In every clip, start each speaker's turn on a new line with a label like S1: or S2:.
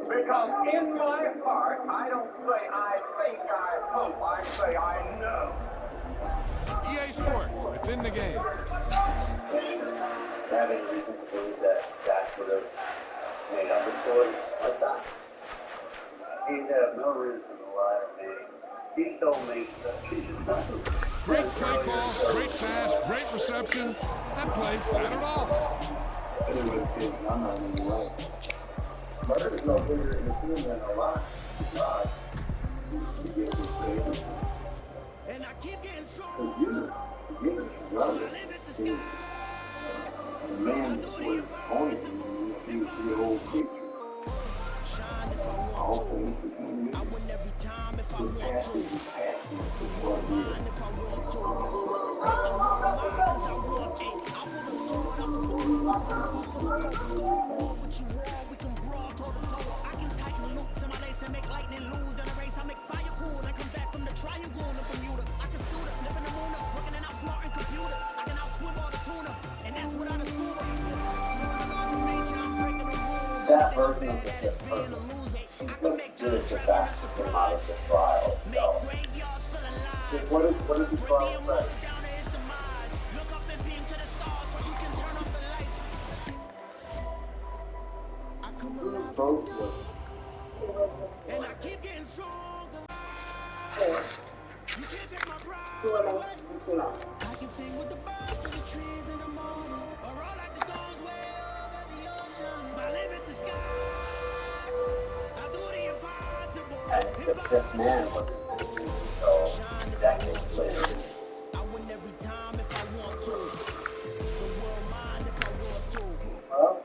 S1: Because in my heart, I don't say I think, I hope, I say I know.
S2: EA Sports, it's in the game.
S3: Having reason to believe that Dak would have made up a story like that. He'd have no reason to lie to me. He told me that
S2: Great play call, great pass, great reception. That play had it all.
S3: Anyway, kid, I'm not in the way. Murder is no bigger in the field than a lie.
S4: And I keep getting strong.
S3: You brother is a man was born in you, the old creature.
S4: Shine if I want
S3: All
S4: to.
S3: things between you.
S4: I win every time if I
S3: The
S4: want
S3: past
S4: to.
S3: is the past. It's what it
S4: Mine if I want to. Make the world mine 'cause I want it. I want a sword, I can put you on the floor for the cold score. War what you war, we can brawl toe to toe. I can tighten loops in my lace and make lightning lose in a race. I make fire cool and come back from the triangle in Bermuda. I can suit up, live in the moon up, working and outsmarting computers. I can outswim all the tuna, and that's without a scuba. So the laws of nature, I'm breaking the rules.
S3: That version of
S4: That
S3: the
S4: is being a loser. I can make
S3: do
S4: time
S3: it the
S4: travel a
S3: fact that out of
S4: surprise.
S3: the trial.
S4: Make
S3: So,
S4: graveyards full of lies.
S3: what is the
S4: Bring
S3: trial
S4: the immortal
S3: say?
S4: down to his demise. Look up and beam to the stars so you can turn off the lights. I come alive
S3: Both
S4: in the dark, and I keep getting stronger. You can't take my pride away. I can sing with the birds and the trees in the morning, or roll like the stones way over the ocean. My limits the sky. I do the impossible.
S3: And this man was so decades later.
S4: I win every time if I want to. The world mine if I want to.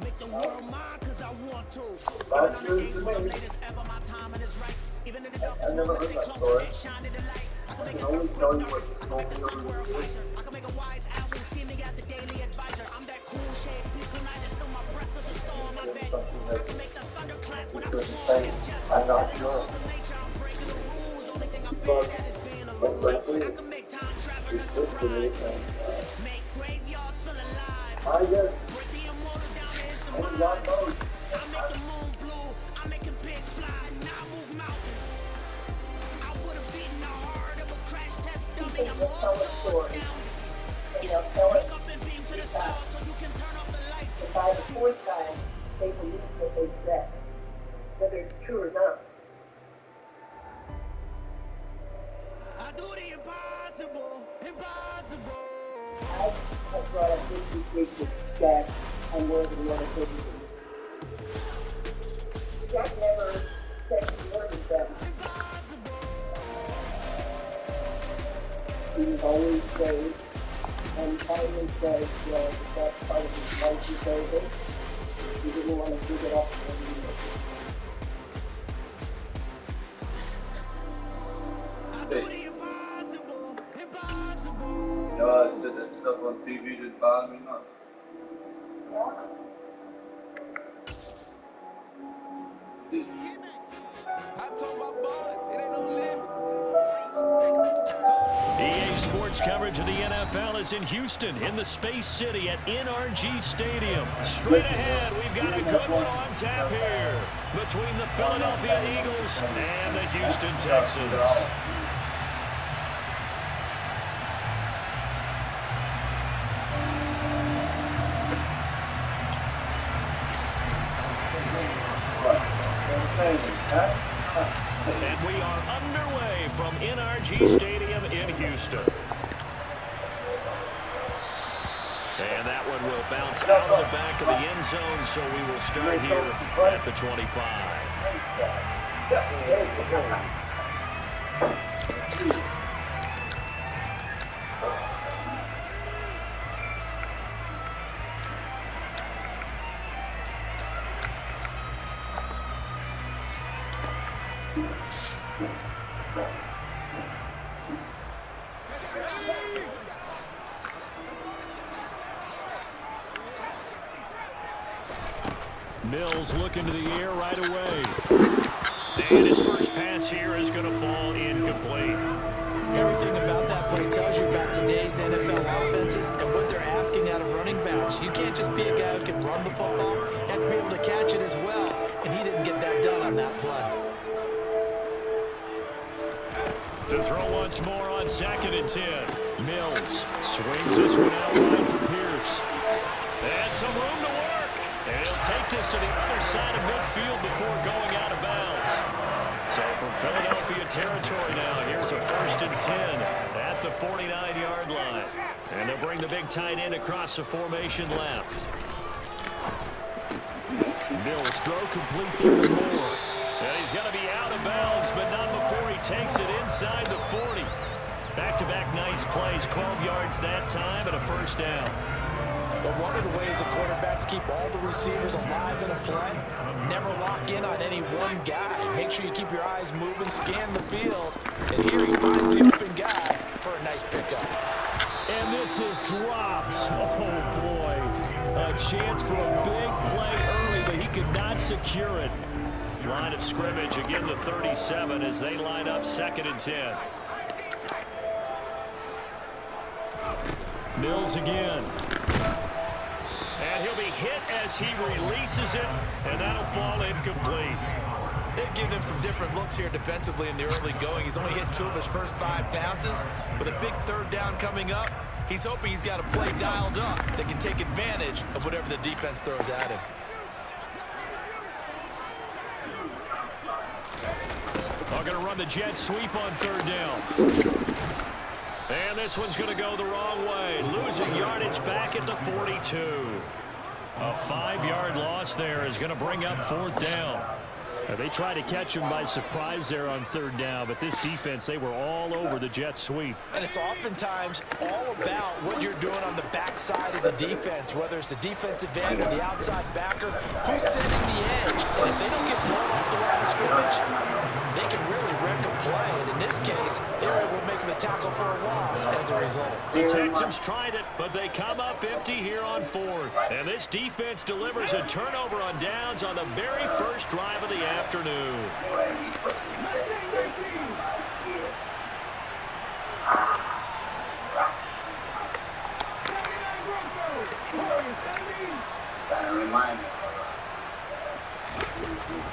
S4: Make the world mine 'cause I want to. Even on the days when I'm latest ever, my timing is right. Even in the darkest moments, stay close and shine in the light. I can make a dark world darkest. I can make the sun world wiser. I can make a wise owl see me as a daily advisor. I'm that cool shade, peaceful night, and still my breath is a storm. I bet I can make the thunder clap when I perform. It's just
S3: I'm not
S4: the
S3: sure.
S4: laws of nature. I'm breaking the rules. Only thing I'm bad at is being a loser. I can make time travel a surprise. Make graveyards feel alive. Break the immortal down to his demise. I make the moon blue. I'm making pigs fly. Now I move mountains. I would have beaten the heart of a crash test dummy. I'm also astounded. Look up and beam to the stars so you can turn off the lights.
S5: By the fourth time, they believe what they said, whether it's true or not.
S4: I do the impossible, impossible.
S5: I have brought up this week with Jack and more than the other things. Jack never said he murdered them. He was always saved and finally said that that's part of his life is over. He didn't want to give it up anymore.
S4: I do the impossible, impossible.
S3: You know, I said that stuff on TV that bothered me much.
S6: I told my boys, it ain't no limit.
S7: EA Sports coverage of the NFL is in Houston, in the Space City at NRG Stadium. Straight ahead, we've got a good one on tap here between the Philadelphia Eagles and the Houston Texans. And we are underway from NRG Stadium in Houston. And that one will bounce out of the back of the end zone, so we will start here at the 25. Mills looking to the air right away. And his first pass here is going to fall incomplete.
S8: Everything about that play tells you about today's NFL offenses and what they're asking out of running backs. You can't just be a guy who can run the football. You have to be able to catch it as well, and he didn't get that done on on that play.
S7: To throw once more on 2nd and 10. Mills swings this one out wide for Pierce. And some room to work. And he'll take this to the other side of midfield before going out of bounds. So from Philadelphia territory now, here's a 1st and 10 at the 49-yard line. And they'll bring the big tight end across the formation left. Mills throw complete there to Moore. And he's going to be out of bounds, but not before he takes it inside the 40. Back-to-back nice plays, 12 yards that time and a 1st down.
S8: But one of the ways the quarterbacks keep all the receivers alive in a play, never lock in on any one guy. Make sure you keep your eyes moving, scan the field, and here he finds the open guy for a nice pickup.
S7: And this is dropped. Oh, boy. A chance for a big play early, but he could not secure it. Line of scrimmage, again the 37 as they line up 2nd and 10. Mills again. And he'll be hit as he releases it, and that'll fall incomplete.
S8: They've given him some different looks here defensively in the early going. He's only hit 2 of his first 5 passes. With a big 3rd down coming up, he's hoping he's got a play dialed up that can take advantage of whatever the defense throws at him.
S7: They're going to run the jet sweep on 3rd down. And this one's going to go the wrong way. Losing yardage back at the 42. A 5-yard loss there is going to bring up 4th down. They tried to catch him by surprise there on 3rd down, but this defense, they were all over the jet sweep.
S8: And it's oftentimes all about what you're doing on the backside of the defense, whether it's the defensive end or the outside backer, who's setting the edge. And if they don't get blown off the line of scrimmage, they can really wreck a play. And in this case, they were able to make the tackle for a loss as a result.
S7: The Texans tried it, but they come up empty here on 4th. And this defense delivers a turnover on downs on the very first drive of the afternoon.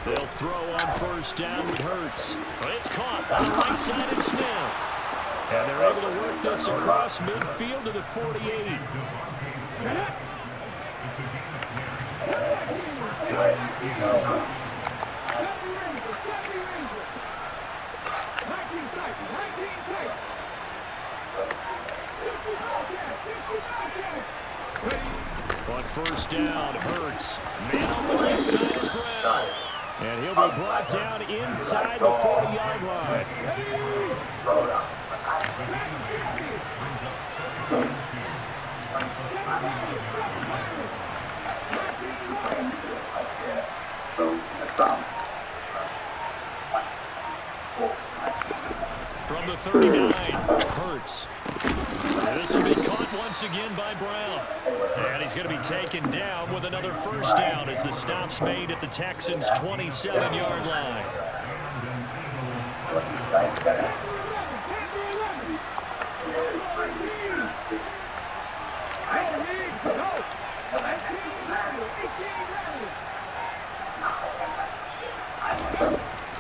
S7: They'll throw on 1st down with Hurts. But it's caught on the right side and Smith. And they're able to work this across midfield to the 48. On 1st down, Hurts. Man on the left side is Brown. And he'll be brought down inside the 40-yard line. From the 39, Hurts. This will be caught once again by Brown. And he's going to be taken down with another 1st down as the stop's made at the Texans' 27-yard line.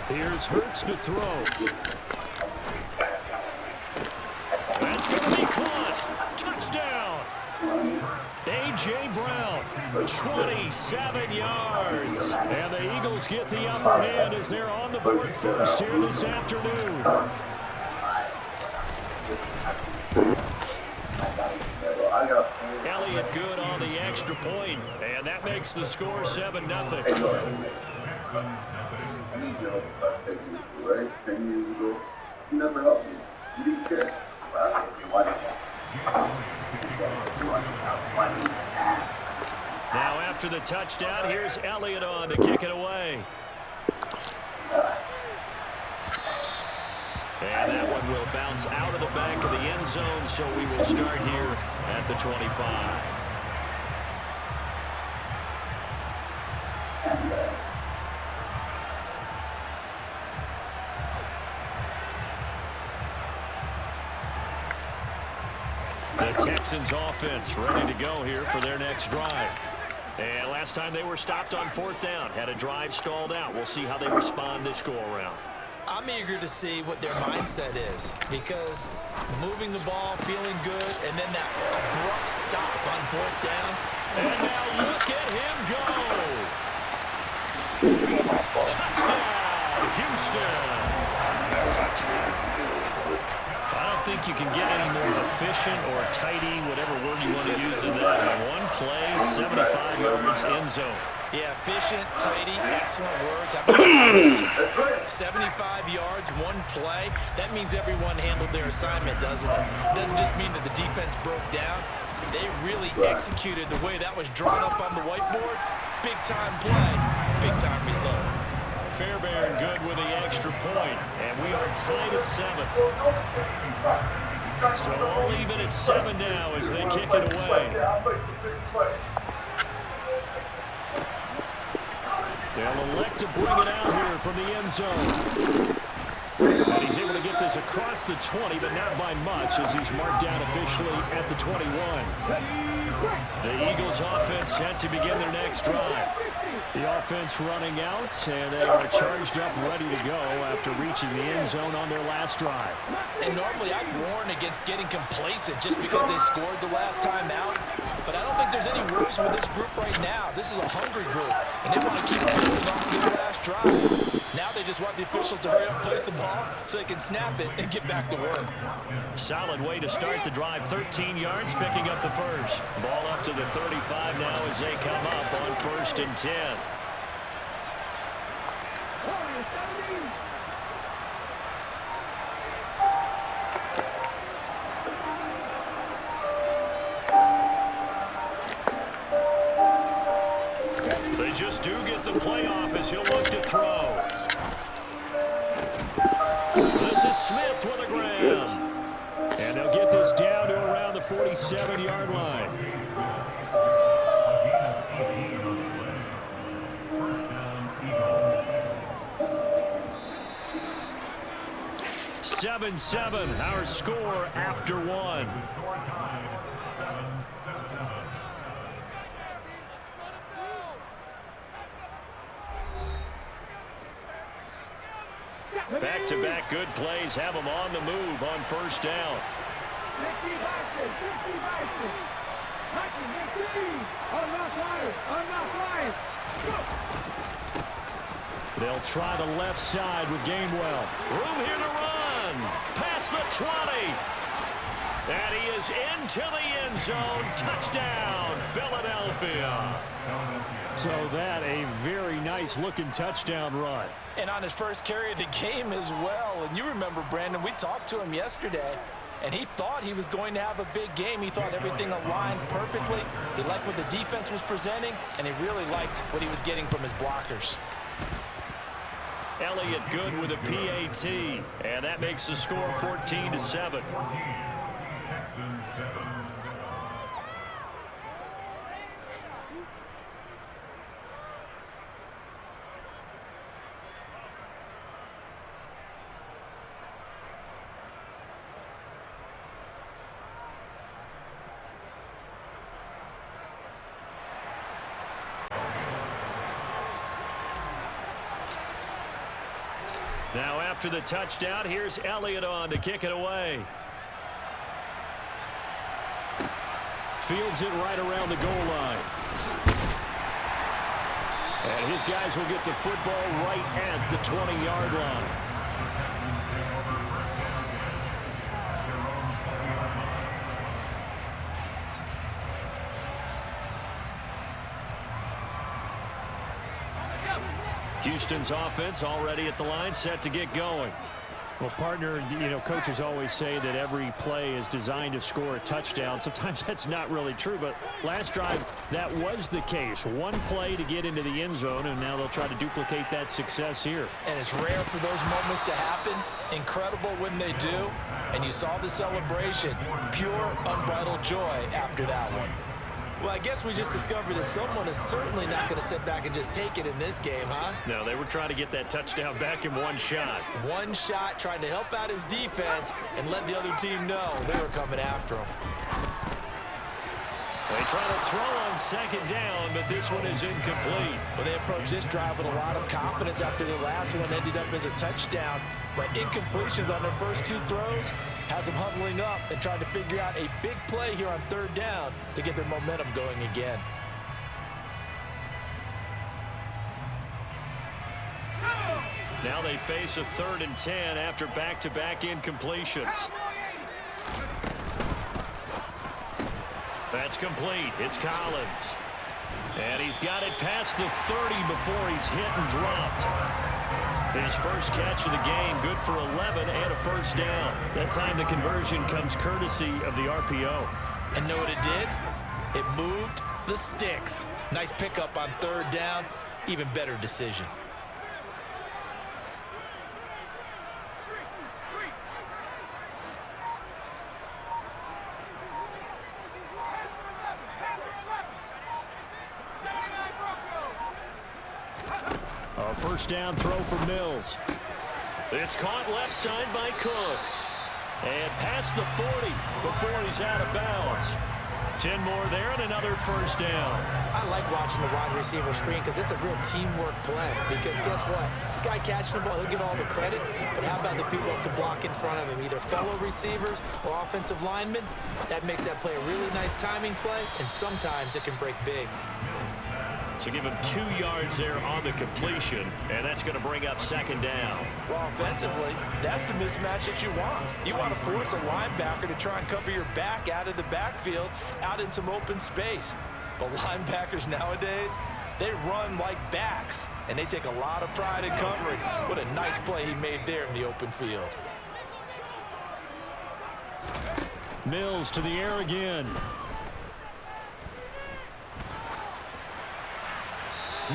S7: Here's Hurts to throw. That's going to be caught. Touchdown. A.J. Brown, 27 yards. And the Eagles get the upper hand as they're on the board first here this afternoon. Elliott good on the extra point, and that makes the score 7-0.
S3: Never helped me. You didn't care.
S7: Now after the touchdown, here's Elliott on to kick it away. And that one will bounce out of the back of the end zone, so we will start here at the 25. The Texans offense ready to go here for their next drive. And last time they were stopped on 4th down, had a drive stalled out. We'll see how they respond this go-around.
S8: I'm eager to see what their mindset is, because moving the ball, feeling good, and then that abrupt stop on 4th down.
S7: And now look at him go. Touchdown, Houston. I don't think you can get any more efficient or tidy, whatever word you want to use in that. One play, 75 yards, end zone.
S8: Yeah, efficient, tidy, excellent words. How about explosive? 75 yards, one play. That means everyone handled their assignment, doesn't it? It doesn't just mean that the defense broke down. They really executed the way that was drawn up on the whiteboard. Big-time play, big-time result.
S7: Fairbairn good with the extra point, and we are tied at 7. So all even at 7 now as they kick it away. They'll elect to bring it out here from the end zone. And he's able to get this across the 20, but not by much as he's marked down officially at the 21. The Eagles offense set to begin their next drive. The offense running out, and they are charged up, ready to go after reaching the end zone on their last drive.
S8: And normally I'd warn against getting complacent just because they scored the last time out. But I don't think there's any worries with this group right now. This is a hungry group, and they want to keep building on their last drive. Now they just want the officials to hurry up and place the ball so they can snap it and get back to work.
S7: Solid way to start the drive. 13 yards, picking up the first. Ball up to the 35 now as they come up on 1st and 10. They just do get the playoff as he'll look to throw. This is Smith with a grab. And they'll get this down to around the 47-yard line. 7-7, our score after 1. Back-to-back good plays have them on the move on 1st down. They'll try the left side with Gainwell. Room here to run. Past the 20. And he is into the end zone. Touchdown, Philadelphia. So that a very nice looking touchdown run.
S8: And on his first carry of the game as well. And you remember, Brandon, we talked to him yesterday, and he thought he was going to have a big game. He thought everything aligned perfectly. He liked what the defense was presenting, and he really liked what he was getting from his blockers.
S7: Elliott good with a PAT, and that makes the score 14-7. Now after the touchdown, here's Elliott on to kick it away. Fields it right around the goal line. And his guys will get the football right at the 20-yard line. Houston's offense already at the line, set to get going. Well, partner, coaches always say that every play is designed to score a touchdown. Sometimes that's not really true, but last drive, that was the case. One play to get into the end zone, and now they'll try to duplicate that success here.
S8: And it's rare for those moments to happen. Incredible when they do. And you saw the celebration. Pure, unbridled joy after that one. Well, I guess we just discovered that someone is certainly not going to sit back and just take it in this game, huh?
S7: No, they were trying to get that touchdown back in one shot.
S8: One shot, trying to help out his defense and let the other team know they were coming after him.
S7: They try to throw on second down, but this one is incomplete.
S8: Well, they approached this drive with a lot of confidence after the last one ended up as a touchdown. But incompletions on their first 2 throws has them huddling up and trying to figure out a big play here on third down to get their momentum going again.
S7: Now they face a 3rd and 10 after back-to-back incompletions. That's complete. It's Collins. And he's got it past the 30 before he's hit and dropped. His first catch of the game, good for 11 and a first down. That time the conversion comes courtesy of the RPO.
S8: And know what it did? It moved the sticks. Nice pickup on third down. Even better decision.
S7: A first down throw for Mills. It's caught left side by Cooks. And past the 40 before he's out of bounds. 10 more there and another first down.
S8: I like watching the wide receiver screen because it's a real teamwork play. Because guess what? The guy catching the ball, he'll get all the credit. But how about the people up to block in front of him? Either fellow receivers or offensive linemen. That makes that play a really nice timing play. And sometimes it can break big.
S7: So give him 2 yards there on the completion, and that's going to bring up second down.
S8: Well, offensively, that's the mismatch that you want. You want to force a linebacker to try and cover your back out of the backfield, out in some open space. But linebackers nowadays, they run like backs, and they take a lot of pride in covering. What a nice play he made there in the open field.
S7: Mills to the air again.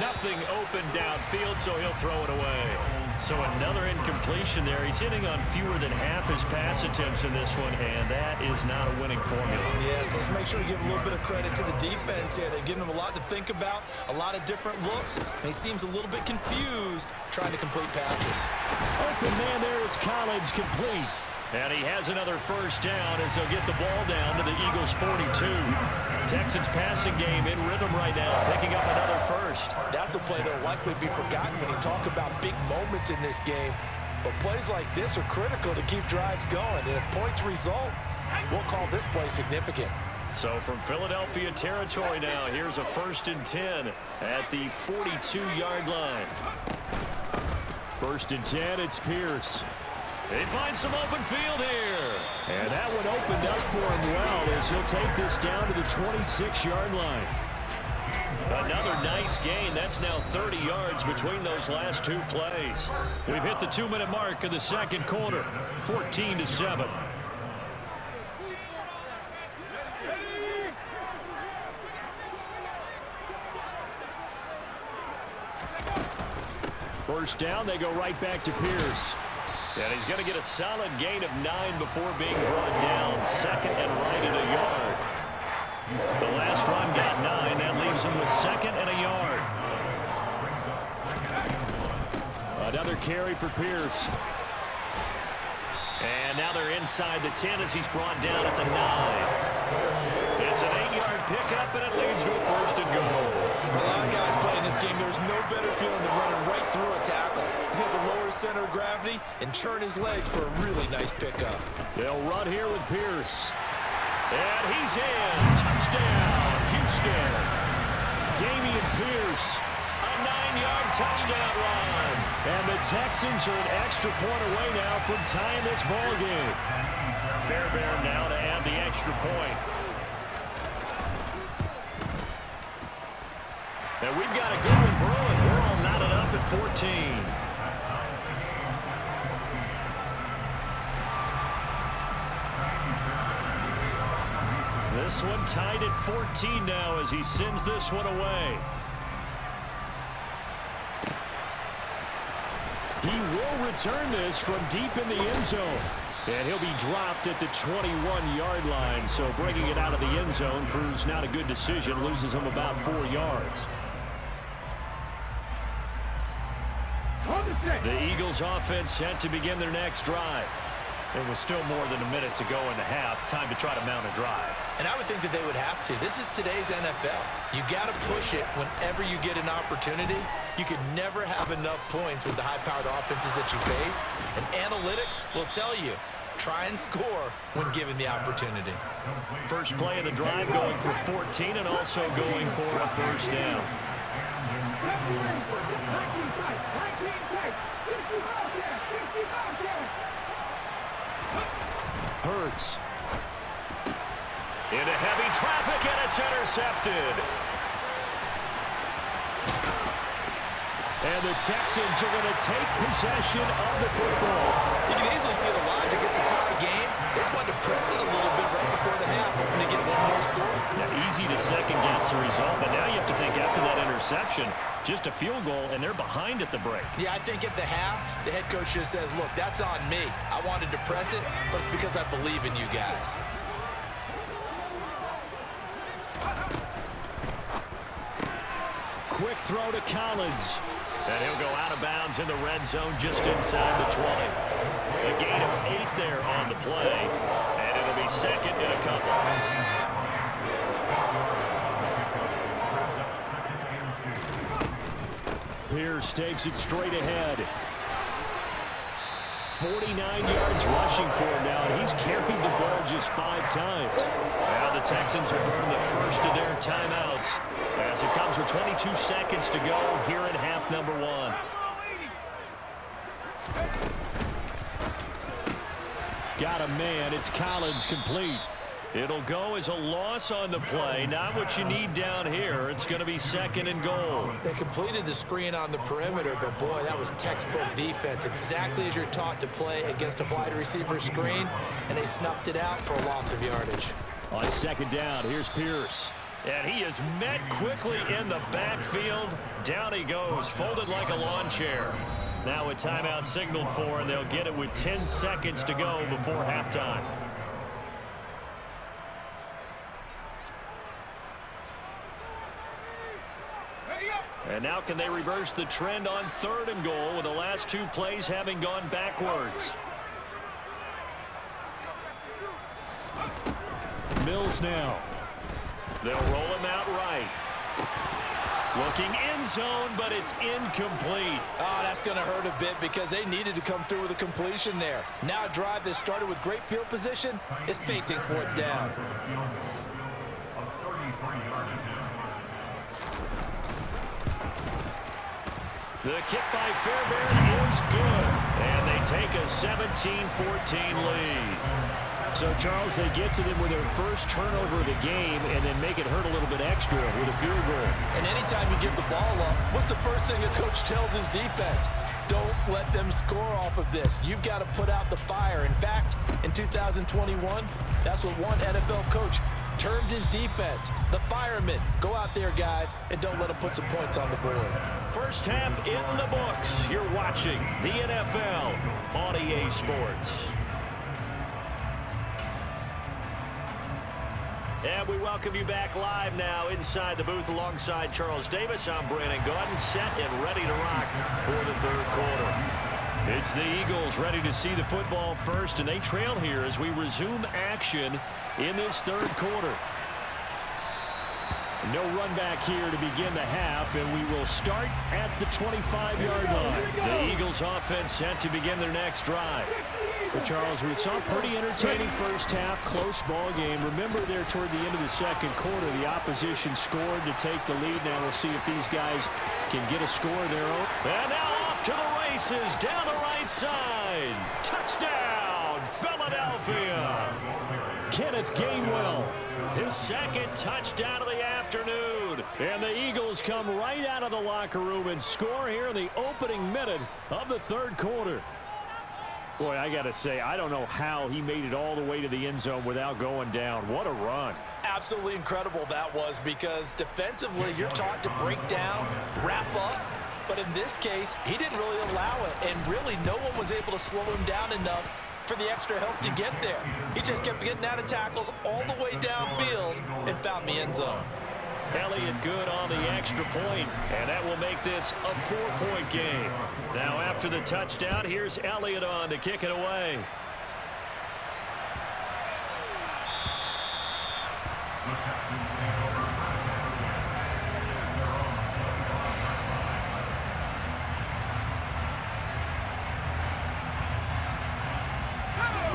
S7: Nothing open downfield, so he'll throw it away. So another incompletion there. He's hitting on fewer than half his pass attempts in this one, and that is not a winning formula.
S8: Yes, let's make sure to give a little bit of credit to the defense here. They're giving him a lot to think about, a lot of different looks, and he seems a little bit confused trying to complete passes.
S7: Open man there is Collins, complete. And he has another first down as they'll get the ball down to the Eagles' 42. Texans passing game in rhythm right now, picking up another first.
S8: That's a play that will likely be forgotten when you talk about big moments in this game. But plays like this are critical to keep drives going. And if points result, we'll call this play significant.
S7: So from Philadelphia territory now, here's a 1st and 10 at the 42-yard line. 1st and 10, it's Pierce. They find some open field here. And that one opened up for him well as he'll take this down to the 26-yard line. Another nice gain. That's now 30 yards between those last 2 plays. We've hit the 2-minute mark of the second quarter, 14-7. First down, they go right back to Pierce. And he's going to get a solid gain of 9 before being brought down. 2nd and right at a yard. The last run got 9. That leaves him with 2nd and a yard. Another carry for Pierce. And now they're inside the 10 as he's brought down at the 9. It's an 8-yard pickup, and it leads to a 1st and goal.
S8: For a lot of guys playing this game, there's no better feeling than running right through a tackle. He's able to lower his center of gravity and churn his legs for a really nice pickup.
S7: They'll run here with Pierce. And he's in. Touchdown, Houston. Damian Pierce, a 9-yard touchdown run. And the Texans are an extra point away now from tying this ball game. Fairbairn now to add the extra point. And we've got a good one brewing. We're all knotted up at 14. This one tied at 14 now as he sends this one away. He will return this from deep in the end zone. And he'll be dropped at the 21-yard line. So bringing it out of the end zone proves not a good decision. Loses him about 4 yards. The Eagles offense set to begin their next drive. It was still more than a minute to go in the half. Time to try to mount a drive.
S8: And I would think that they would have to. This is today's NFL. You got to push it whenever you get an opportunity. You can never have enough points with the high-powered offenses that you face. And analytics will tell you, try and score when given the opportunity.
S7: First play of the drive going for 14 and also going for a first down. Hurts. Into heavy traffic, and it's intercepted. And the Texans are going to take possession of the football.
S8: You can easily see the logic. It's a tie game. They just wanted to press it a little bit right before the half, hoping to get one more score.
S7: Yeah, easy to second-guess the result, but now you have to think after that interception, just a field goal, and they're behind at the break.
S8: Yeah, I think at the half, the head coach just says, look, that's on me. I wanted to press it, but it's because I believe in you guys.
S7: Quick throw to Collins. And he'll go out of bounds in the red zone just inside the 20. A gain of 8 there on the play. And it'll be second and a couple. Pierce takes it straight ahead. 49 yards rushing for him now, and he's carried the ball just 5 times. Now the Texans will burn the first of their timeouts as it comes with 22 seconds to go here in half number 1. Got a man. It's Collins complete. It'll go as a loss on the play. Not what you need down here. It's going to be second and goal.
S8: They completed the screen on the perimeter, but boy, that was textbook defense. Exactly as you're taught to play against a wide receiver screen, and they snuffed it out for a loss of yardage.
S7: On second down, here's Pierce. And he is met quickly in the backfield. Down he goes, folded like a lawn chair. Now a timeout signaled for, and they'll get it with 10 seconds to go before halftime. And now can they reverse the trend on third and goal with the last 2 plays having gone backwards? Mills now. They'll roll him out right. Looking end zone, but it's incomplete.
S8: Oh, that's going to hurt a bit because they needed to come through with a completion there. Now a drive that started with great field position is facing 4th down.
S7: The kick by Fairbairn is good, and they take a 17-14 lead. So, Charles, they get to them with their first turnover of the game and then make it hurt a little bit extra with a field goal.
S8: And anytime you give the ball up, what's the first thing a coach tells his defense? Don't let them score off of this. You've got to put out the fire. In fact, in 2021, that's what one NFL coach termed his defense. The firemen. Go out there, guys, and don't let them put some points on the board.
S7: First half in the books. You're watching the NFL on EA Sports. And we welcome you back live now inside the booth alongside Charles Davis. I'm Brandon Gaudin, set and ready to rock for the third quarter. It's the Eagles ready to see the football first, and they trail here as we resume action in this third quarter. No run back here to begin the half, and we will start at the 25-yard line. The Eagles offense set to begin their next drive. Well, Charles, we saw a pretty entertaining first half, close ball game. Remember there toward the end of the second quarter, the opposition scored to take the lead. Now we'll see if these guys can get a score of their own. And now off to the races down the right side. Touchdown, Philadelphia. Kenneth Gainwell, his second touchdown of the afternoon. And the Eagles come right out of the locker room and score here in the opening minute of the third quarter. Boy, I got to say, I don't know how he made it all the way to the end zone without going down. What a run.
S8: Absolutely incredible that was, because defensively you're taught to break down, wrap up. But in this case, he didn't really allow it. And really, no one was able to slow him down enough for the extra help to get there. He just kept getting out of tackles all the way downfield and found the end zone.
S7: Elliott good on the extra point, and that will make this a 4-point game. Now after the touchdown, here's Elliott on to kick it away.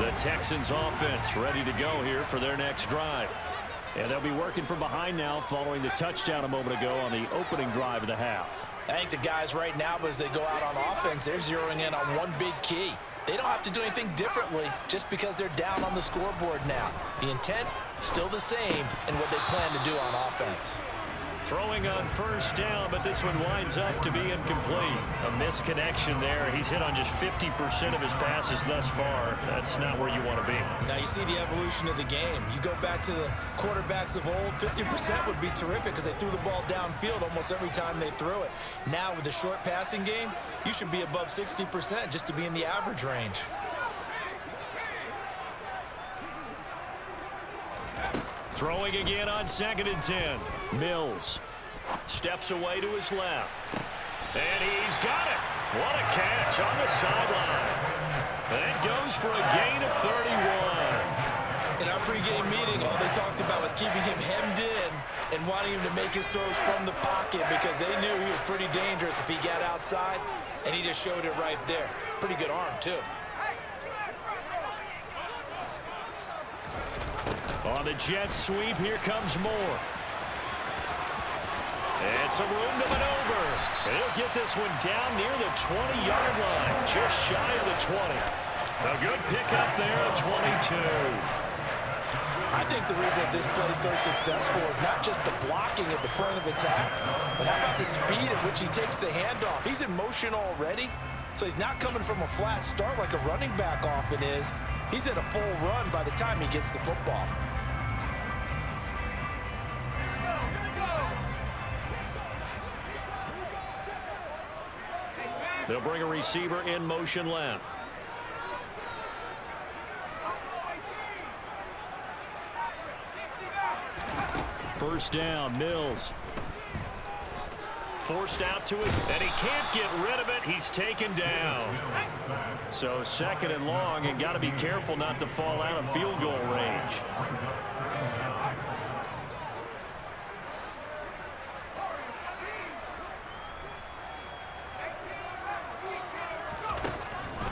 S7: The Texans offense ready to go here for their next drive. And they'll be working from behind now following the touchdown a moment ago on the opening drive of the half.
S8: I think the guys right now, as they go out on offense, they're zeroing in on one big key. They don't have to do anything differently just because they're down on the scoreboard now. The intent, still the same in what they plan to do on offense.
S7: Throwing on first down, but this one winds up to be incomplete. A misconnection there. He's hit on just 50% of his passes thus far. That's not where you want to be.
S8: Now you see the evolution of the game. You go back to the quarterbacks of old, 50% would be terrific because they threw the ball downfield almost every time they threw it. Now with the short passing game, you should be above 60% just to be in the average range.
S7: Throwing again on 2nd and 10. Mills steps away to his left. And he's got it. What a catch on the sideline. That goes for a gain of 31.
S8: In our pregame meeting, all they talked about was keeping him hemmed in and wanting him to make his throws from the pocket because they knew he was pretty dangerous if he got outside, and he just showed it right there. Pretty good arm, too.
S7: On the jet sweep, here comes Moore. And some room to maneuver. And he'll get this one down near the 20-yard line, just shy of the 20. A good pickup there at 22.
S8: I think the reason this play is so successful is not just the blocking at the point of attack, but how about the speed at which he takes the handoff. He's in motion already, so he's not coming from a flat start like a running back often is. He's at a full run by the time he gets the football.
S7: They'll bring a receiver in motion left. First down, Mills. Forced out to it, and he can't get rid of it. He's taken down. So 2nd and long, and got to be careful not to fall out of field goal range.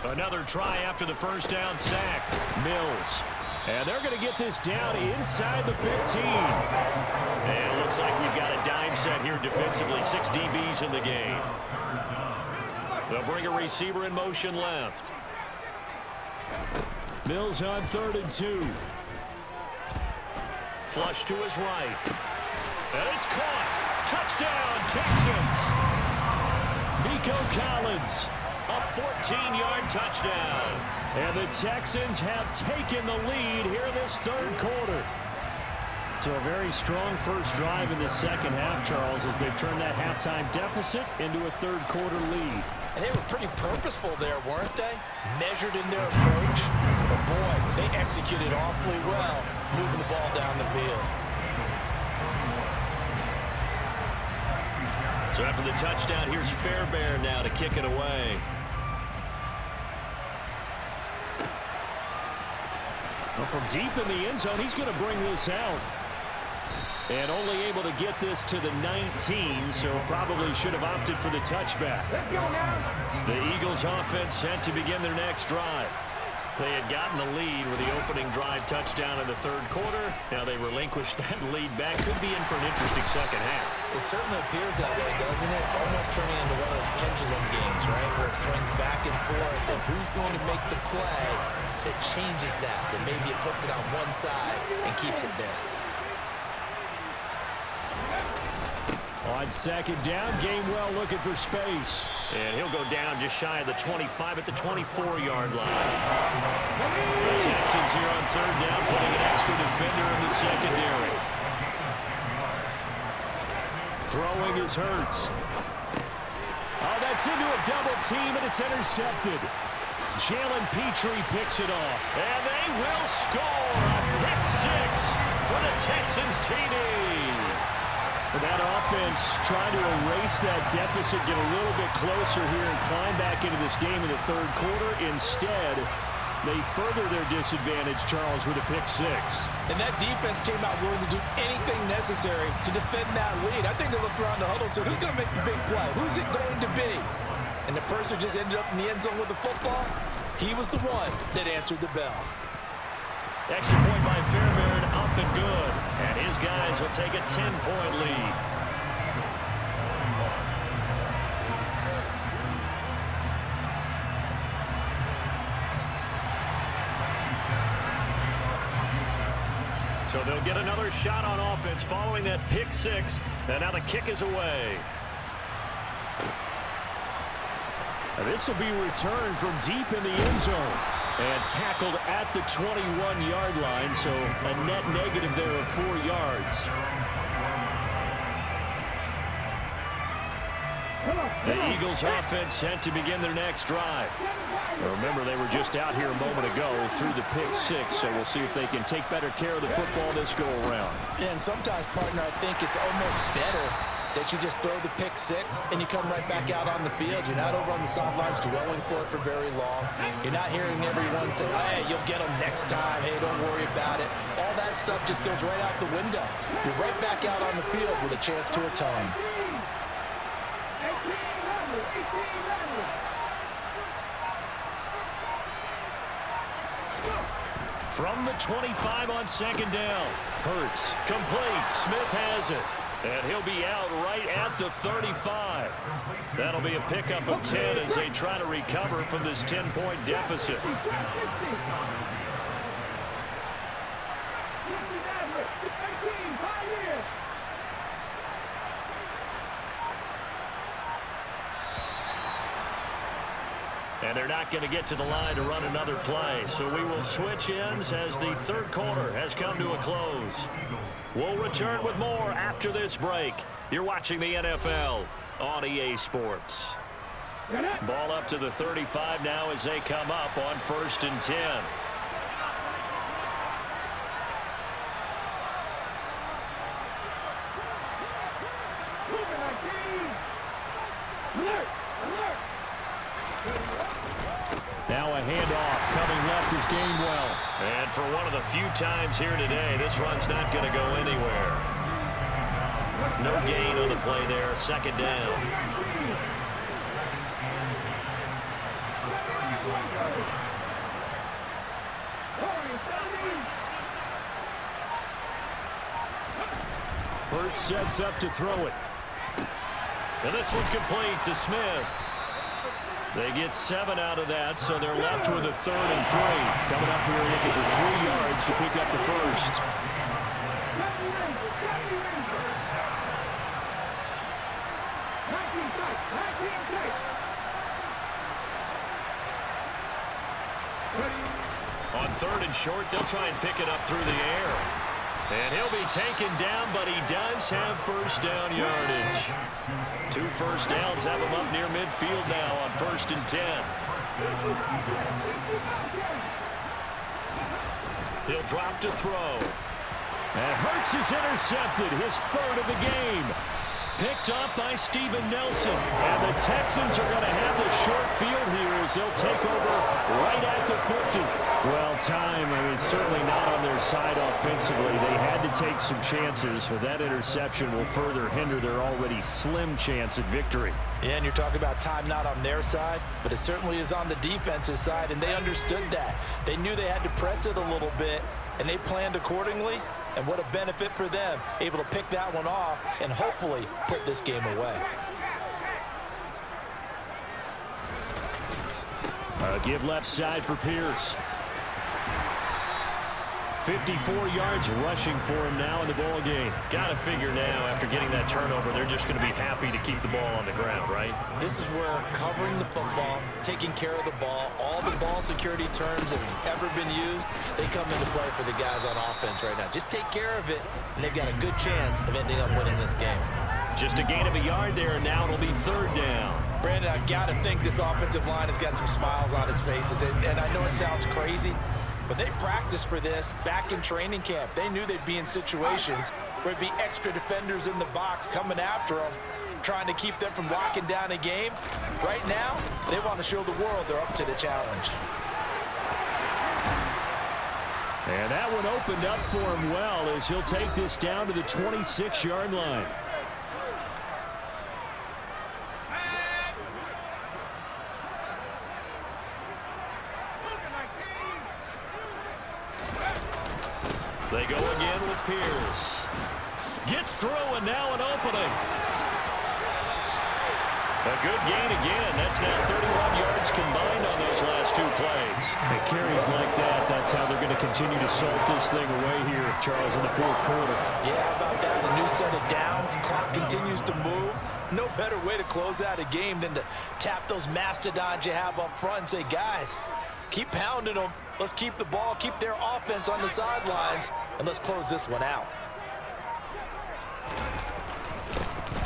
S7: Another try after the first down sack. Mills. And they're going to get this down inside the 15. And it looks like we've got a dime set here defensively. 6 DBs in the game. They'll bring a receiver in motion left. Mills on 3rd and 2. Flush to his right. And it's caught. Touchdown, Texans. Nico Collins. A 14-yard touchdown. And the Texans have taken the lead here in this 3rd quarter. So a very strong first drive in the second half, Charles, as they've turned that halftime deficit into a 3rd quarter lead.
S8: And they were pretty purposeful there, weren't they? Measured in their approach. But boy, they executed awfully well, moving the ball down the field.
S7: So after the touchdown, here's Fairbairn now to kick it away. Well, from deep in the end zone, he's going to bring this out. And only able to get this to the 19, so probably should have opted for the touchback. The Eagles offense set to begin their next drive. They had gotten the lead with the opening drive touchdown in the 3rd quarter. Now they relinquished that lead back. Could be in for an interesting second half.
S8: It certainly appears that way, doesn't it? Almost turning into one of those pendulum games, right? Where it swings back and forth, and who's going to make the play that changes that maybe it puts it on one side and keeps it there.
S7: On 2nd down, Gainwell looking for space. And he'll go down just shy of the 25 at the 24-yard line. The Texans here on 3rd down, putting an extra defender in the secondary. Throwing is Hurts. Oh, that's into a double team, and it's intercepted. Jalen Petrie picks it off. And they will score a pick 6 for the Texans TD. That offense trying to erase that deficit, get a little bit closer here and climb back into this game in the 3rd quarter. Instead, they further their disadvantage, Charles, with a pick 6.
S8: And that defense came out willing to do anything necessary to defend that lead. I think they looked around the huddle and said, who's going to make the big play? Who's it going to be? And the person just ended up in the end zone with the football. He was the one that answered the bell.
S7: Extra point by Fairbairn, up and good. And his guys will take a 10-point lead. So they'll get another shot on offense following that pick six. And now the kick is away.
S9: This will be returned from deep in the end zone. And tackled at the 21-yard line, so a net negative there of 4 yards.
S7: The Eagles offense sent to begin their next drive.
S9: Remember, they were just out here a moment ago through the pick six, so we'll see if they can take better care of the football this go-around.
S8: And sometimes, partner, I think it's almost better that you just throw the pick six and you come right back out on the field. You're not over on the sidelines dwelling for it for very long. You're not hearing everyone say, hey, you'll get them next time. Hey, don't worry about it. All that stuff just goes right out the window. You're right back out on the field with a chance to atone.
S7: From the 25 on second down. Hurts. Complete. Smith has it. And he'll be out right at the 35. That'll be a pickup of 10 as they try to recover from this 10-point deficit. And they're not going to get to the line to run another play. So we will switch ends as the third quarter has come to a close. We'll return with more after this break. You're watching the NFL on EA Sports. Ball up to the 35 now as they come up on 1st and 10.
S9: Now a handoff coming left is Gainwell.
S7: And for one of the few times here today, this run's not going to go anywhere. No gain on the play there, second down.
S9: Hurts sets up to throw it.
S7: And this one complete to Smith. They get 7 out of that, so they're left with a 3rd and 3.
S9: Coming up here looking for 3 yards to pick up the first.
S7: On 3rd and short, they'll try and pick it up through the air. And he'll be taken down, but he does have first down yardage. 2 first downs have him up near midfield now on 1st and 10. He'll drop to throw.
S9: And Hurts is intercepted, his 3rd of the game.
S7: Picked up by Steven Nelson.
S9: And the Texans are going to have the short field here as they'll take over right at the 50. Well, time, certainly not on their side offensively. They had to take some chances, but that interception will further hinder their already slim chance at victory.
S8: Yeah, and you're talking about time not on their side, but it certainly is on the defense's side, and they understood that. They knew they had to press it a little bit, and they planned accordingly. And what a benefit for them, able to pick that one off and hopefully put this game away.
S9: Give left side for Pierce. 54 yards rushing for him now in the ball game.
S7: Got to figure now, after getting that turnover, they're just going to be happy to keep the ball on the ground, right?
S8: This is where covering the football, taking care of the ball, all the ball security terms that have ever been used, they come into play for the guys on offense right now. Just take care of it, and they've got a good chance of ending up winning this game.
S7: Just a gain of a yard there, and now it'll be 3rd down.
S8: Brandon, I've got to think this offensive line has got some smiles on its faces, and I know it sounds crazy, but they practiced for this back in training camp. They knew they'd be in situations where there'd be extra defenders in the box coming after them, trying to keep them from locking down a game. Right now, they want to show the world they're up to the challenge.
S9: And that one opened up for him well as he'll take this down to the 26-yard line.
S7: They go again with Pierce. Gets through, and now an opening. A good gain again. That's now 31 yards combined on those last 2 plays.
S9: And carries like that, that's how they're going to continue to salt this thing away here, Charles, in the 4th quarter.
S8: Yeah, how about that? A new set of downs. Clock continues to move. No better way to close out a game than to tap those mastodons you have up front and say, guys, keep pounding them. Let's keep the ball, keep their offense on the sidelines, and let's close this one out.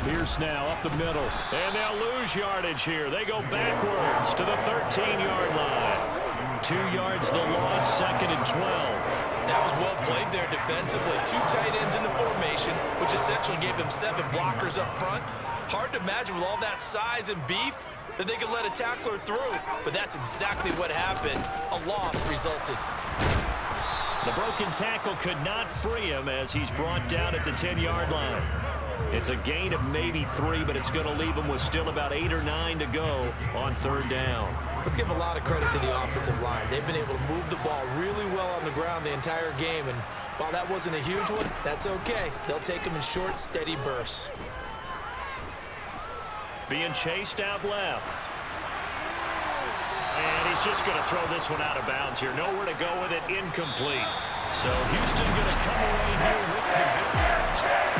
S7: Pierce now up the middle, and they'll lose yardage here. They go backwards to the 13-yard line. 2 yards the loss, 2nd and 12.
S8: That was well played there defensively. 2 tight ends in the formation, which essentially gave them 7 blockers up front. Hard to imagine with all that size and beef that they could let a tackler through, but that's exactly what happened. A loss resulted.
S7: The broken tackle could not free him as he's brought down at the 10-yard line. It's a gain of maybe 3, but it's going to leave him with still about 8 or 9 to go on 3rd down.
S8: Let's give a lot of credit to the offensive line. They've been able to move the ball really well on the ground the entire game, and while that wasn't a huge one, that's okay. They'll take them in short, steady bursts.
S7: Being chased out left. And he's just going to throw this one out of bounds here. Nowhere to go with it, incomplete. So Houston going to come away here with the victory.